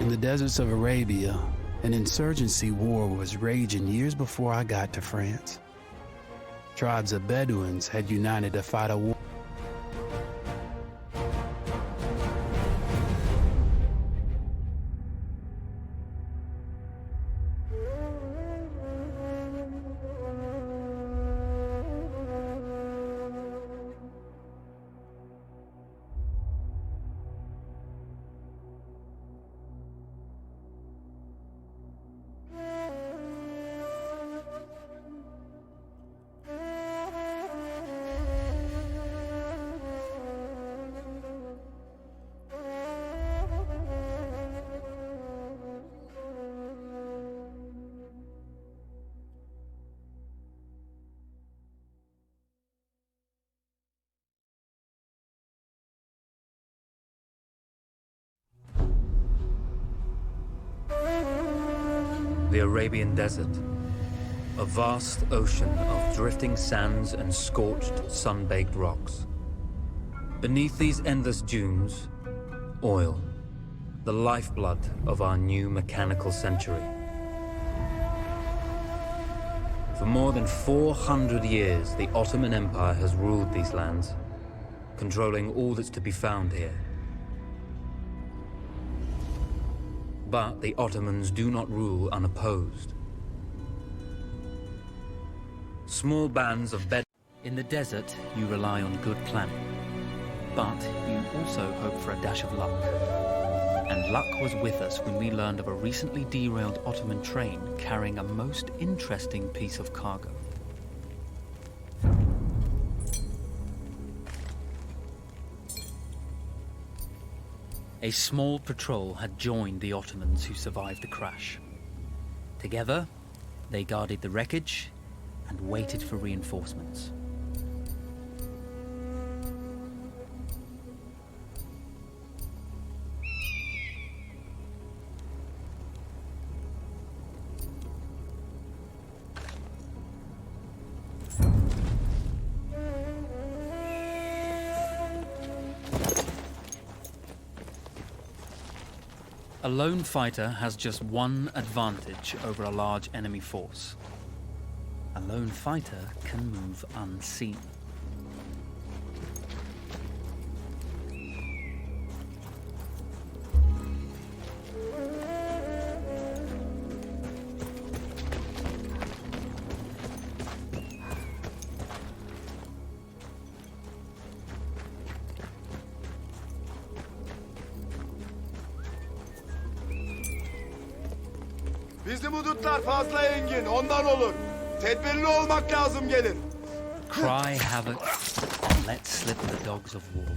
In the deserts of Arabia, an insurgency war was raging years before I got to France. Tribes of Bedouins had united to fight a war. The Arabian Desert, a vast ocean of drifting sands and scorched, sun-baked rocks. Beneath these endless dunes, oil, the lifeblood of our new mechanical century. For more than 400 years, the Ottoman Empire has ruled these lands, controlling all that's to be found here. But the Ottomans do not rule unopposed. Small bands of In the desert, you rely on good planning, but you also hope for a dash of luck. And luck was with us when we learned of a recently derailed Ottoman train carrying a most interesting piece of cargo. A small patrol had joined the Ottomans who survived the crash. Together, they guarded the wreckage and waited for reinforcements. A lone fighter has just one advantage over a large enemy force. A lone fighter can move unseen. Bizim hudutlar fazla engin, ondan olur. Tedbirli olmak lazım gelir. Cry havoc and let slip the dogs of war.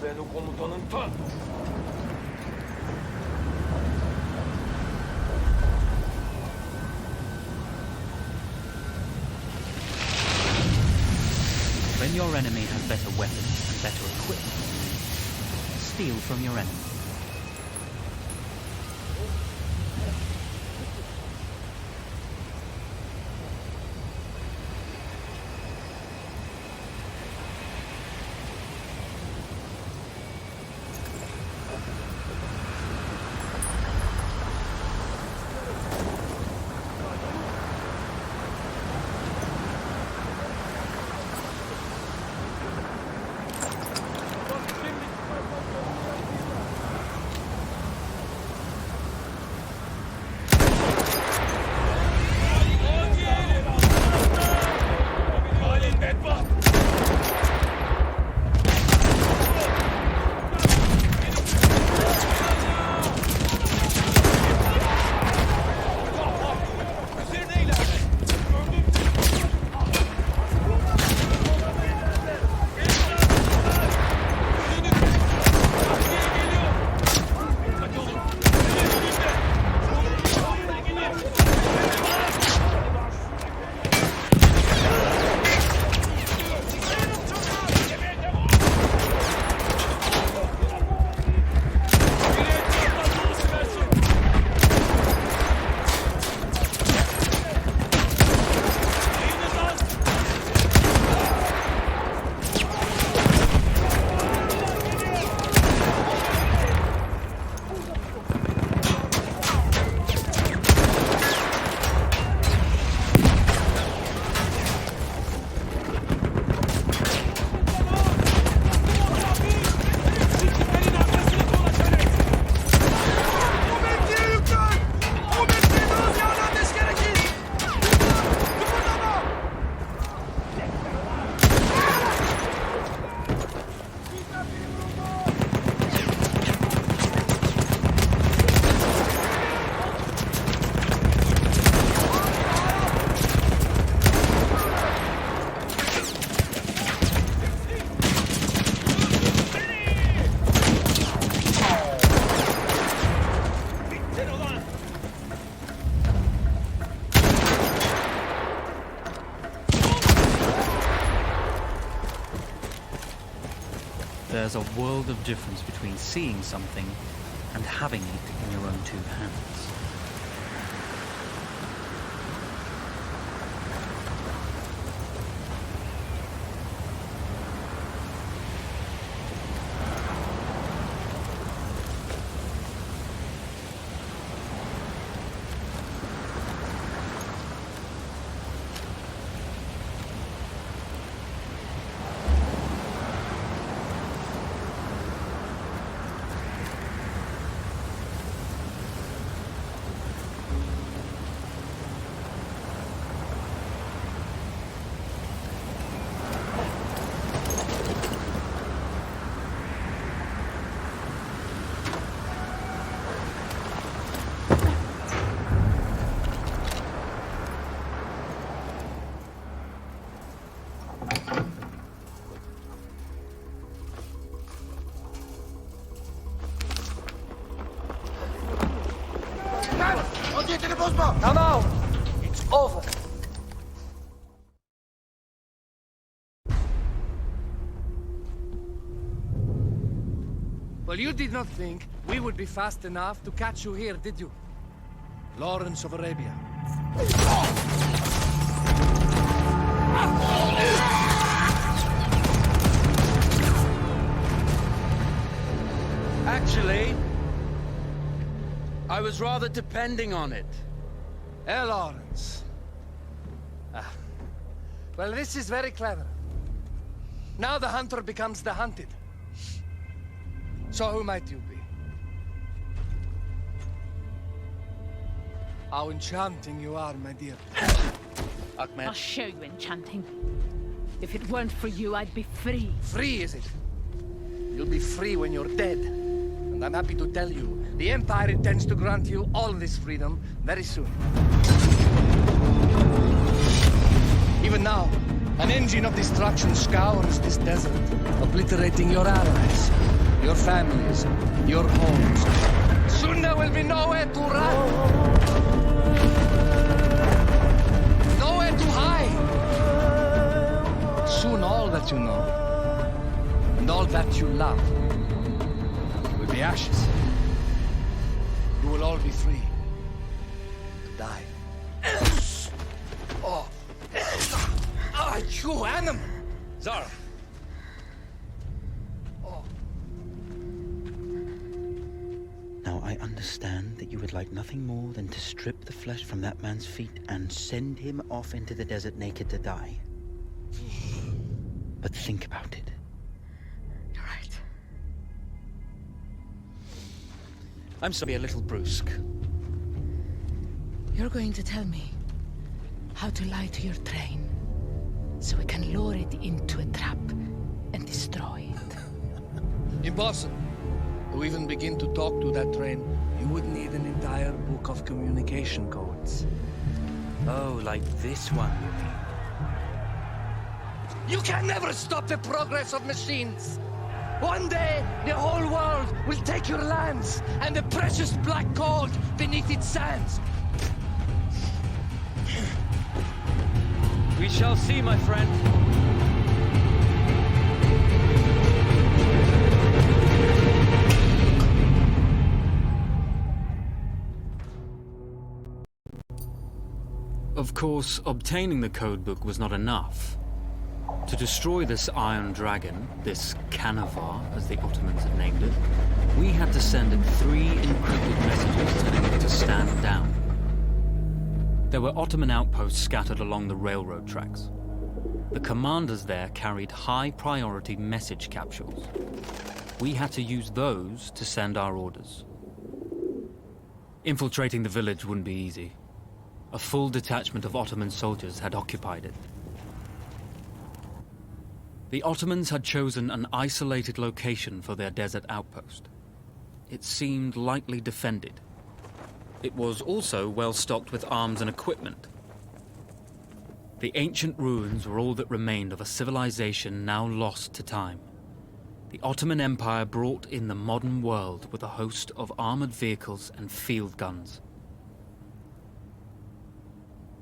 Ben o komutanın ta... When your enemy has better weapons and better equipment, steal from your enemy. there's a world of difference between seeing something and having it in your own two hands. Now, now! It's over. Well, you did not think we would be fast enough to catch you here, did you? Lawrence of Arabia. Actually, I was rather depending on it. Lawrence. Well, this is very clever. Now the hunter becomes the hunted. So who might you be? How enchanting you are, my dear. Ahmed. I'll show you enchanting. If it weren't for you, I'd be free. Free, is it? You'll be free when you're dead. And I'm happy to tell you, the Empire intends to grant you all this freedom very soon. Even now, an engine of destruction scours this desert, obliterating your allies, your families, your homes. Soon there will be nowhere to run. Nowhere to hide. Soon all that you know, and all that you love, will be ashes. You will all be free to die. Oh. Ah, you animal! Zara. Oh. Now, I understand that you would like nothing more than to strip the flesh from that man's feet and send him off into the desert naked to die. But think about it. You're right. I'm sorry, a little brusque. You're going to tell me how to lie to your train so we can lure it into a trap and destroy it. Impossible. To even begin to talk to that train, you would need an entire book of communication codes. Oh, like this one, you mean? You can never stop the progress of machines. One day, the whole world will take your lands and the precious black gold beneath its sands. We shall see, my friend. Of course, obtaining the codebook was not enough. To destroy this Iron Dragon, this Canavar, as the Ottomans had named it, we had to send it 3 encrypted messages telling it to stand down. There were Ottoman outposts scattered along the railroad tracks. The commanders there carried high-priority message capsules. We had to use those to send our orders. Infiltrating the village wouldn't be easy. A full detachment of Ottoman soldiers had occupied it. The Ottomans had chosen an isolated location for their desert outpost. It seemed lightly defended. It was also well stocked with arms and equipment. The ancient ruins were all that remained of a civilization now lost to time. The Ottoman Empire brought in the modern world with a host of armored vehicles and field guns.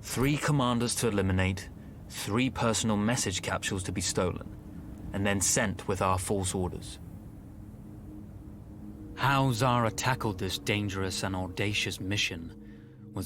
3 commanders to eliminate, 3 personal message capsules to be stolen, and then sent with our false orders. How Zara tackled this dangerous and audacious mission